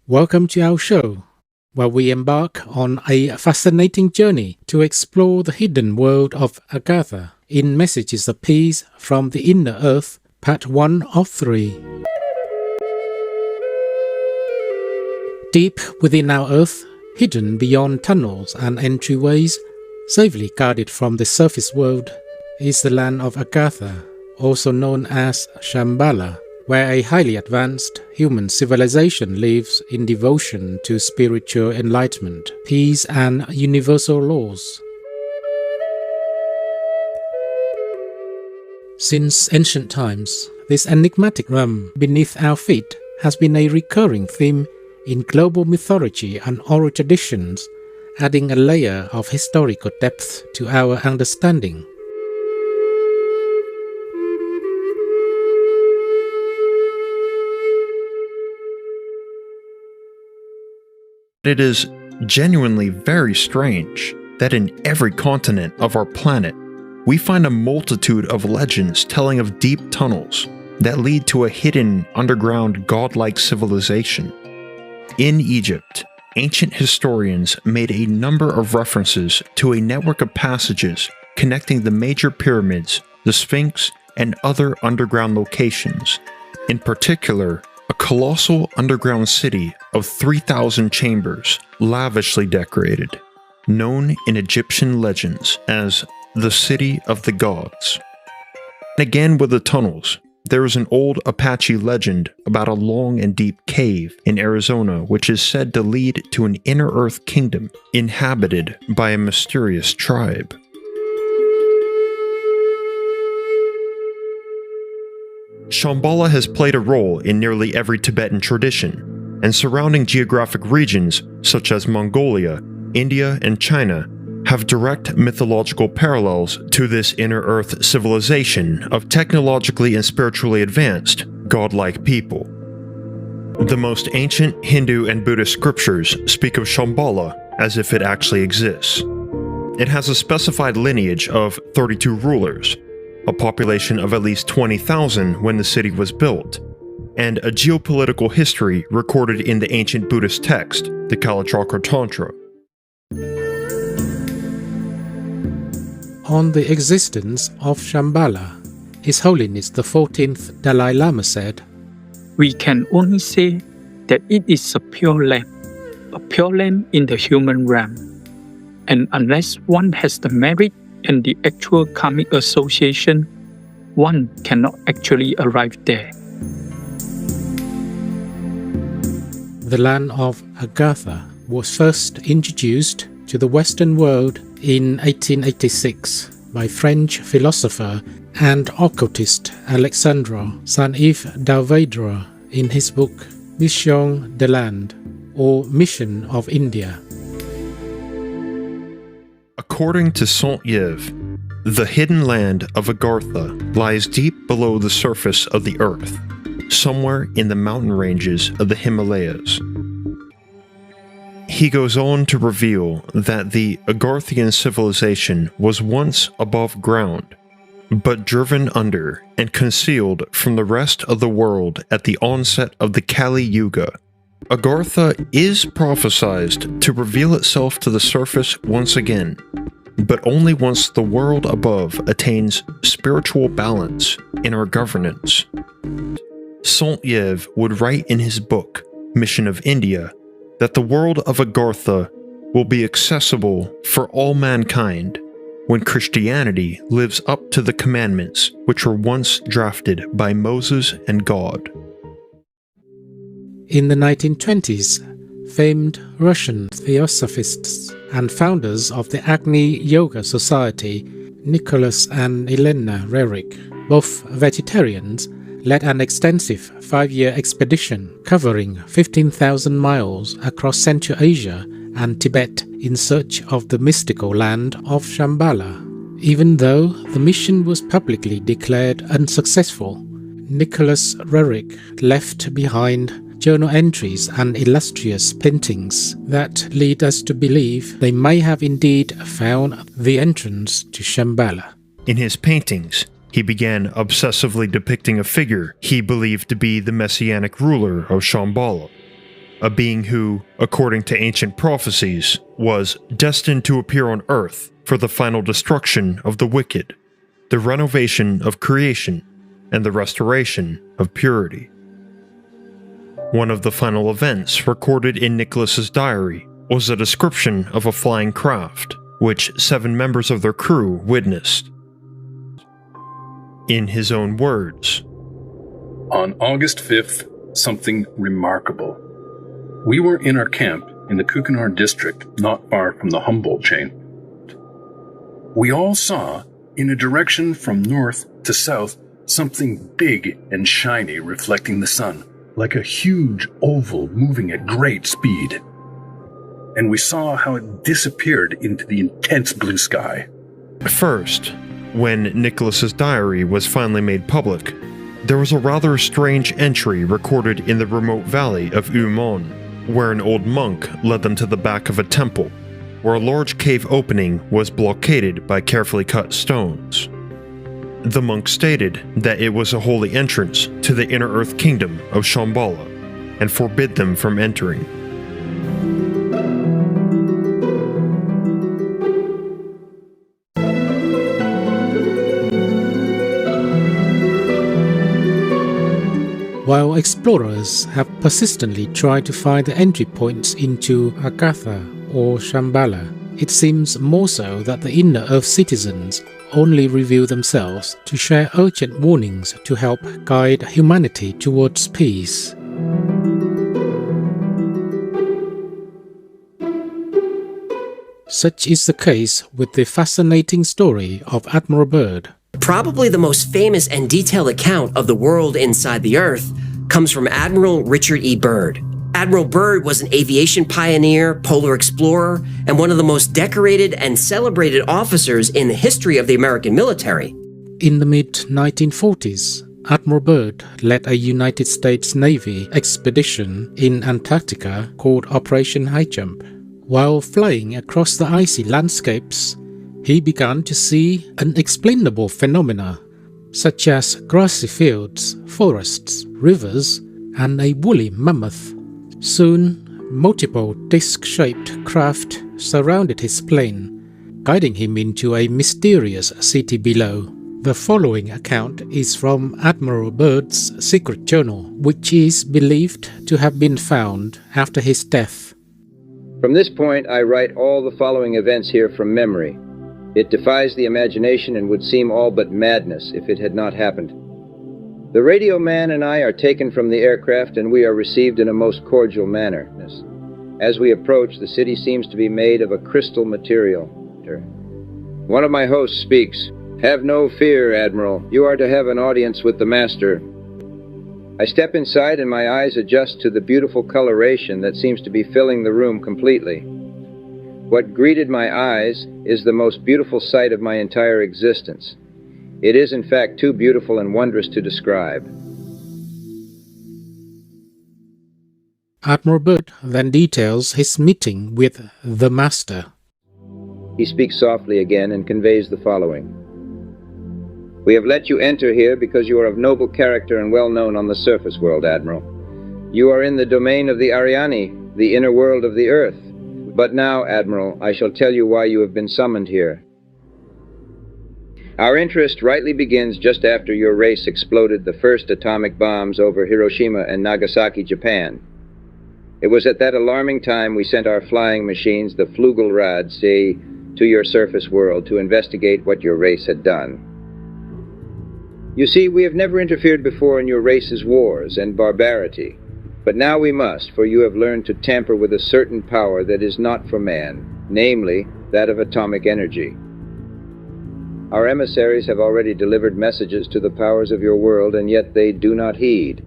Welcome to our show, where we embark on a fascinating journey to explore the hidden world of Agatha in Messages of Peace from the Inner Earth, Part 1 of 3. Deep within our Earth, hidden beyond tunnels and entryways, safely guarded from the surface world, is the land of Agatha, also known as Shambhala, where a highly advanced human civilization lives in devotion to spiritual enlightenment, peace, and universal laws. Since ancient times, this enigmatic realm beneath our feet has been a recurring theme in global mythology and oral traditions, adding a layer of historical depth to our understanding. It is genuinely very strange that in every continent of our planet, we find a multitude of legends telling of deep tunnels that lead to a hidden underground godlike civilization. In Egypt, ancient historians made a number of references to a network of passages connecting the major pyramids, the Sphinx, and other underground locations. In particular, a colossal underground city of 3,000 chambers, lavishly decorated, known in Egyptian legends as the City of the Gods. And again with the tunnels, there is an old Apache legend about a long and deep cave in Arizona which is said to lead to an inner earth kingdom inhabited by a mysterious tribe. Shambhala has played a role in nearly every Tibetan tradition, and surrounding geographic regions such as Mongolia, India, and China have direct mythological parallels to this inner earth civilization of technologically and spiritually advanced, godlike people. The most ancient Hindu and Buddhist scriptures speak of Shambhala as if it actually exists. It has a specified lineage of 32 rulers, a population of at least 20,000 when the city was built, and a geopolitical history recorded in the ancient Buddhist text, the Kalachakra Tantra. On the existence of Shambhala, His Holiness the 14th Dalai Lama said, "We can only say that it is a pure land in the human realm, and unless one has the merit and the actual karmic association, one cannot actually arrive there." The land of Agatha was first introduced to the Western world in 1886 by French philosopher and occultist Alexandre Saint-Yves d'Alvedre in his book Mission de l'Inde, or Mission of India. According to Saint-Yves, the hidden land of Agartha lies deep below the surface of the earth, somewhere in the mountain ranges of the Himalayas. He goes on to reveal that the Agarthian civilization was once above ground, but driven under and concealed from the rest of the world at the onset of the Kali Yuga. Agartha is prophesied to reveal itself to the surface once again, but only once the world above attains spiritual balance in our governance. Saint-Yves would write in his book, Mission of India, that the world of Agartha will be accessible for all mankind when Christianity lives up to the commandments which were once drafted by Moses and God. In the 1920s, famed Russian theosophists and founders of the Agni Yoga Society, Nicholas and Elena Rerik, both vegetarians, led an extensive 5-year expedition covering 15,000 miles across Central Asia and Tibet in search of the mystical land of Shambhala. Even though the mission was publicly declared unsuccessful, Nicholas Rerik left behind journal entries and illustrious paintings that lead us to believe they may have indeed found the entrance to Shambhala. In his paintings, he began obsessively depicting a figure he believed to be the messianic ruler of Shambhala. a being who, according to ancient prophecies, was destined to appear on Earth for the final destruction of the wicked, the renovation of creation, and the restoration of purity. One of the final events recorded in Nicholas's diary was a description of a flying craft, which 7 members of their crew witnessed. In his own words, "On August 5th, something remarkable. We were in our camp in the Kukunar district, not far from the Humboldt chain. We all saw, in a direction from north to south, something big and shiny reflecting the sun, like a huge oval moving at great speed. And we saw how it disappeared into the intense blue sky." First, when Nicholas's diary was finally made public, there was a rather strange entry recorded in the remote valley of Umon, where an old monk led them to the back of a temple, where a large cave opening was blockaded by carefully cut stones. The monk stated that it was a holy entrance to the inner earth kingdom of Shambhala, and forbid them from entering. While explorers have persistently tried to find the entry points into Agatha or Shambhala, it seems more so that the inner Earth citizens only reveal themselves to share urgent warnings to help guide humanity towards peace. Such is the case with the fascinating story of Admiral Byrd. Probably the most famous and detailed account of the world inside the Earth comes from Admiral Richard E. Byrd. Admiral Byrd was an aviation pioneer, polar explorer, and one of the most decorated and celebrated officers in the history of the American military. In the mid-1940s, Admiral Byrd led a United States Navy expedition in Antarctica called Operation High Jump. While flying across the icy landscapes, he began to see unexplainable phenomena, such as grassy fields, forests, rivers, and a woolly mammoth. Soon, multiple disc-shaped craft surrounded his plane, guiding him into a mysterious city below. The following account is from Admiral Byrd's secret journal, which is believed to have been found after his death. From this point, I write all the following events here from memory. It defies the imagination and would seem all but madness if it had not happened. The radio man and I are taken from the aircraft, and we are received in a most cordial manner. As we approach, the city seems to be made of a crystal material. One of my hosts speaks. "Have no fear, Admiral. You are to have an audience with the master." I step inside and my eyes adjust to the beautiful coloration that seems to be filling the room completely. What greeted my eyes is the most beautiful sight of my entire existence. It is in fact too beautiful and wondrous to describe. Admiral Byrd then details his meeting with the Master. He speaks softly again and conveys the following. "We have let you enter here because you are of noble character and well known on the surface world, Admiral. You are in the domain of the Ariani, the inner world of the earth. But now, Admiral, I shall tell you why you have been summoned here. Our interest rightly begins just after your race exploded the first atomic bombs over Hiroshima and Nagasaki, Japan. It was at that alarming time we sent our flying machines, the Flugelrad, to your surface world to investigate what your race had done. You see, we have never interfered before in your race's wars and barbarity. But now we must, for you have learned to tamper with a certain power that is not for man, namely, that of atomic energy. Our emissaries have already delivered messages to the powers of your world, and yet they do not heed.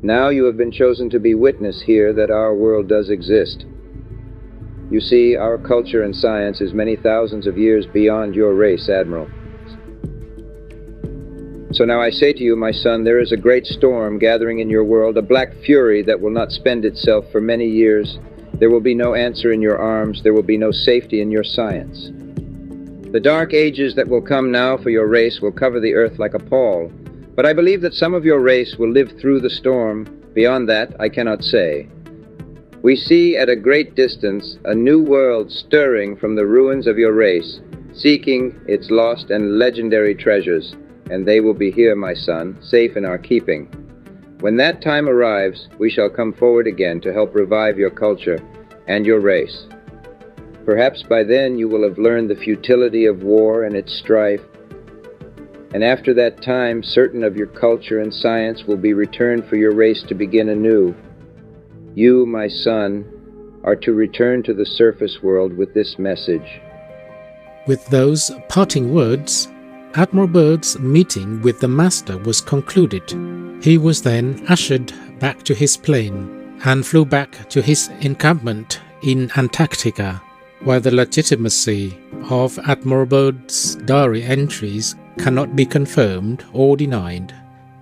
Now you have been chosen to be witness here that our world does exist. You see, our culture and science is many thousands of years beyond your race, Admiral. So now I say to you, my son, there is a great storm gathering in your world, a black fury that will not spend itself for many years. There will be no answer in your arms. There will be no safety in your science. The dark ages that will come now for your race will cover the earth like a pall. But I believe that some of your race will live through the storm. Beyond that, I cannot say. We see at a great distance a new world stirring from the ruins of your race, seeking its lost and legendary treasures, and they will be here, my son, safe in our keeping. When that time arrives, we shall come forward again to help revive your culture and your race. Perhaps by then you will have learned the futility of war and its strife, and after that time, certain of your culture and science will be returned for your race to begin anew. You, my son, are to return to the surface world with this message. With those parting words, Admiral Byrd's meeting with the Master was concluded. He was then ushered back to his plane and flew back to his encampment in Antarctica. While the legitimacy of Admiral Byrd's diary entries cannot be confirmed or denied,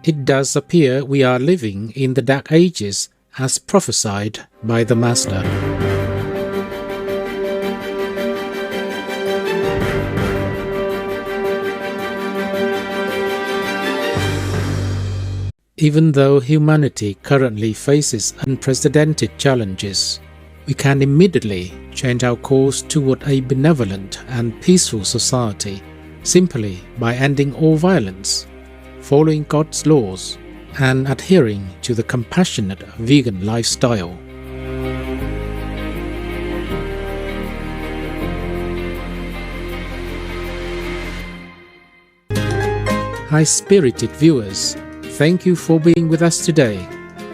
it does appear we are living in the Dark Ages as prophesied by the Master. Even though humanity currently faces unprecedented challenges, we can immediately change our course toward a benevolent and peaceful society simply by ending all violence, following God's laws, and adhering to the compassionate vegan lifestyle. High-spirited viewers, thank you for being with us today.